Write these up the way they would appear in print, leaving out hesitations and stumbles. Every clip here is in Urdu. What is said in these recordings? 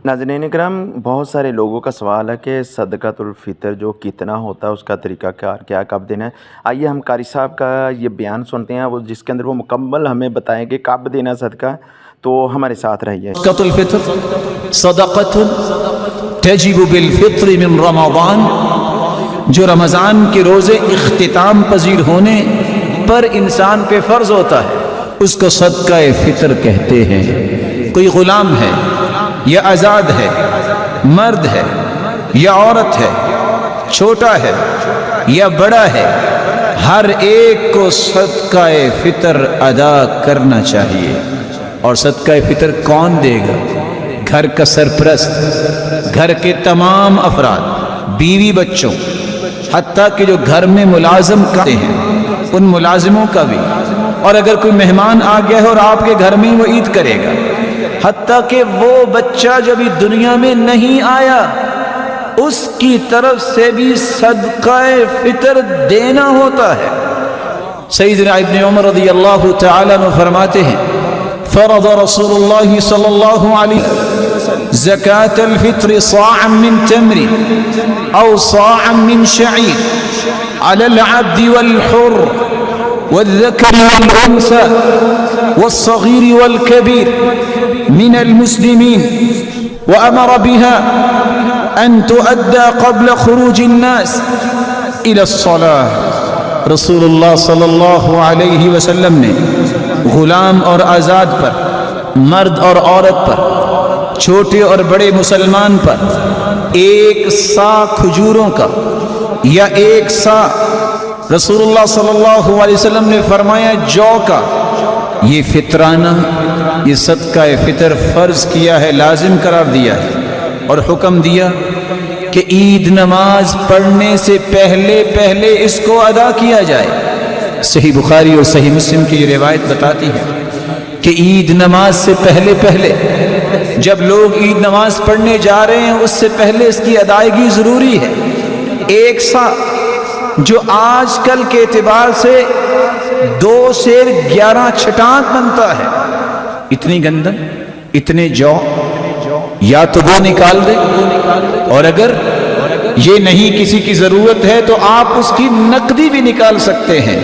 ناظرین کرام، بہت سارے لوگوں کا سوال ہے کہ صدقۃ الفطر جو کتنا ہوتا ہے، اس کا طریقہ کار کیا، کب دینا ہے۔ آئیے ہم قاری صاحب کا یہ بیان سنتے ہیں، وہ جس کے اندر وہ مکمل ہمیں بتائیں کہ کب دینا صدقہ، تو ہمارے ساتھ رہیے۔ صدقۃ الفطر صدقۃ تجب بالفطر من رمضان، جو رمضان کے روزے اختتام پذیر ہونے پر انسان پہ فرض ہوتا ہے، اس کو صدقہ فطر کہتے ہیں۔ کوئی غلام ہے یا آزاد ہے، مرد ہے یا عورت ہے، چھوٹا ہے یا بڑا ہے، ہر ایک کو صدقہ فطر ادا کرنا چاہیے۔ اور صدقہ فطر کون دے گا؟ گھر کا سرپرست، گھر کے تمام افراد، بیوی بچوں، حتیٰ کہ جو گھر میں ملازم کرتے ہیں ان ملازموں کا بھی، اور اگر کوئی مہمان آ گیا ہے اور آپ کے گھر میں وہ عید کرے گا، حتیٰ کہ وہ بچہ جو بھی دنیا میں نہیں آیا اس کی طرف سے بھی صدقہ فطر دینا ہوتا ہے۔ سیدنا ابن عمر رضی اللہ تعالیٰ عنہ فرماتے ہیں، فرض رسول اللہ صلی اللہ علیہ وسلم زکاة الفطر صاعا من تمر او صاعا من شعیر على العبد والحر والذكر والأنثى والصغير والكبير من المسلمين، وأمر بها أن تؤدى قبل خروج الناس إلى الصلاة۔ رسول اللہ صلی اللہ علیہ وسلم نے غلام اور آزاد پر، مرد اور عورت پر، چھوٹے اور بڑے مسلمان پر ایک سا کھجوروں کا یا ایک سا، رسول اللہ صلی اللہ علیہ وسلم نے فرمایا جو کا، یہ فطرانہ، یہ صدقہ فطر فرض کیا ہے، لازم قرار دیا ہے، اور حکم دیا کہ عید نماز پڑھنے سے پہلے پہلے اس کو ادا کیا جائے۔ صحیح بخاری اور صحیح مسلم کی یہ روایت بتاتی ہے کہ عید نماز سے پہلے پہلے جب لوگ عید نماز پڑھنے جا رہے ہیں اس سے پہلے اس کی ادائیگی ضروری ہے۔ ایک سا جو آج کل کے اعتبار سے 2 سیر 11 چھٹانک بنتا ہے، اتنی گندم، اتنے جو، یا تو وہ نکال دے، اور اگر یہ نہیں کسی کی ضرورت ہے تو آپ اس کی نقدی بھی نکال سکتے ہیں۔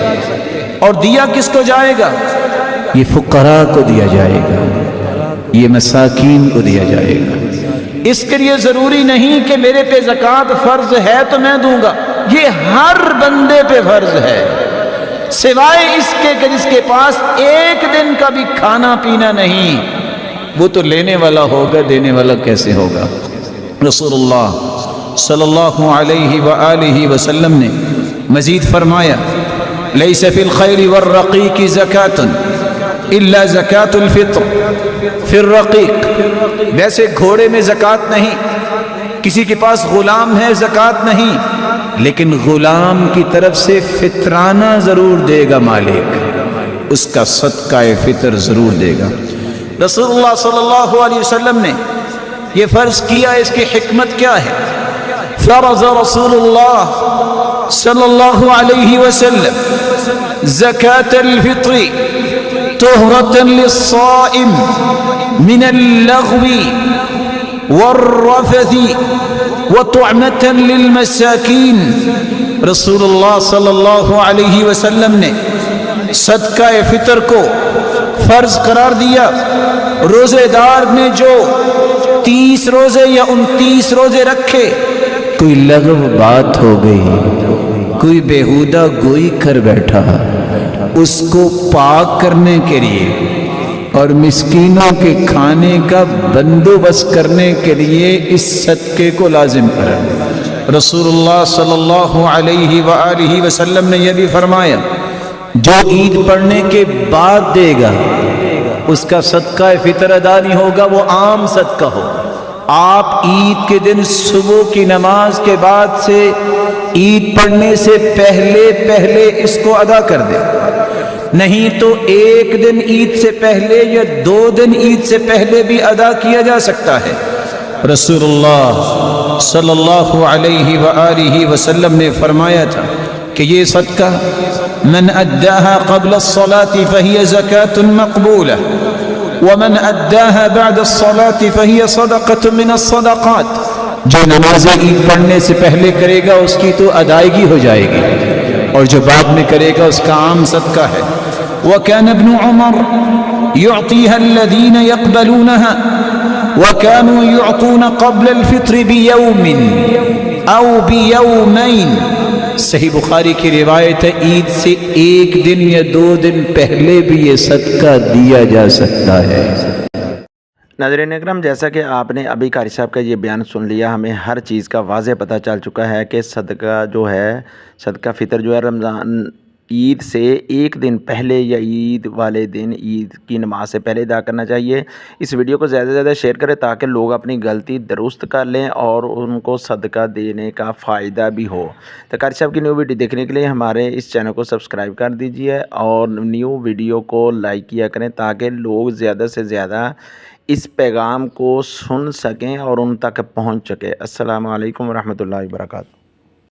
اور دیا کس کو جائے گا؟ یہ فقراء کو دیا جائے گا، یہ مساکین کو دیا جائے گا۔ اس کے لیے ضروری نہیں کہ میرے پہ زکوٰۃ فرض ہے تو میں دوں گا، یہ ہر بندے پہ فرض ہے، سوائے اس کے کہ جس کے پاس ایک دن کا بھی کھانا پینا نہیں، وہ تو لینے والا ہوگا، دینے والا کیسے ہوگا؟ رسول اللہ صلی اللہ علیہ وآلہ وسلم نے مزید فرمایا، لیس فی الخیل والرقیق زکاة الا زکاة الفطر فی الرقیق۔ ویسے گھوڑے میں زکوٰۃ نہیں، کسی کے پاس غلام ہے زکوٰۃ نہیں، لیکن غلام کی طرف سے فطرانہ ضرور دے گا مالک، اس کا صدقہ فطر ضرور دے گا۔ رسول اللہ صلی اللہ علیہ وسلم نے یہ فرض کیا، اس کی حکمت کیا ہے؟ فرض رسول اللہ صلی اللہ علیہ وسلم زکاة الفطر طہرة للصائم من اللغو والرفث وطعمة للمساکین۔ رسول اللہ صلی اللہ علیہ وسلم نے صدقہ فطر کو فرض قرار دیا۔ روزے دار نے جو 30 روزے یا 29 روزے رکھے، کوئی لغو بات ہو گئی، کوئی بیہودہ گوئی کر بیٹھا، اس کو پاک کرنے کے لیے اور مسکینوں کے کھانے کا بندوبست کرنے کے لیے اس صدقے کو لازم کرا۔ رسول اللہ صلی اللہ علیہ وآلہ وسلم نے یہ بھی فرمایا، جو عید پڑھنے کے بعد دے گا اس کا صدقہ فطر ادا نہیں ہوگا، وہ عام صدقہ ہو۔ آپ عید کے دن صبح کی نماز کے بعد سے عید پڑھنے سے پہلے پہلے اس کو ادا کر دیں، نہیں تو ایک دن عید سے پہلے یا 2 دن عید سے پہلے بھی ادا کیا جا سکتا ہے۔ رسول اللہ صلی اللہ علیہ وآلہ وسلم نے فرمایا تھا کہ یہ صدقہ من اداها قبل الصلاة فهي زکاة مقبولہ، ومن اداها بعد الصلاة فهي صدقة من الصدقات، جو نماز عید پڑھنے سے پہلے کرے گا اس کی تو ادائیگی ہو جائے گی، اور جو بعد میں کرے گا اس کا عام صدقہ ہے۔ وكان ابن عمر يعطيها الذين يقبلونها وكانوا يعطون قبل الفطر بيوم او بيومين۔ صحیح بخاری کی روایت ہے، عید سے ایک دن یا 2 دن پہلے بھی یہ صدقہ دیا جا سکتا ہے۔ ناظرین اکرام، جیسا کہ آپ نے ابھی قاری صاحب کا یہ بیان سن لیا، ہمیں ہر چیز کا واضح پتہ چل چکا ہے کہ صدقہ جو ہے، صدقہ فطر جو ہے رمضان عید سے ایک دن پہلے یا عید والے دن عید کی نماز سے پہلے ادا کرنا چاہیے۔ اس ویڈیو کو زیادہ سے زیادہ شیئر کریں تاکہ لوگ اپنی غلطی درست کر لیں اور ان کو صدقہ دینے کا فائدہ بھی ہو۔ تو قاری صاحب کی نیو ویڈیو دیکھنے کے لیے ہمارے اس چینل کو سبسکرائب کر دیجئے اور نیو ویڈیو کو لائک کیا کریں تاکہ لوگ زیادہ سے زیادہ اس پیغام کو سن سکیں اور ان تک پہنچ سکے۔ السلام علیکم ورحمۃ اللہ وبرکاتہ۔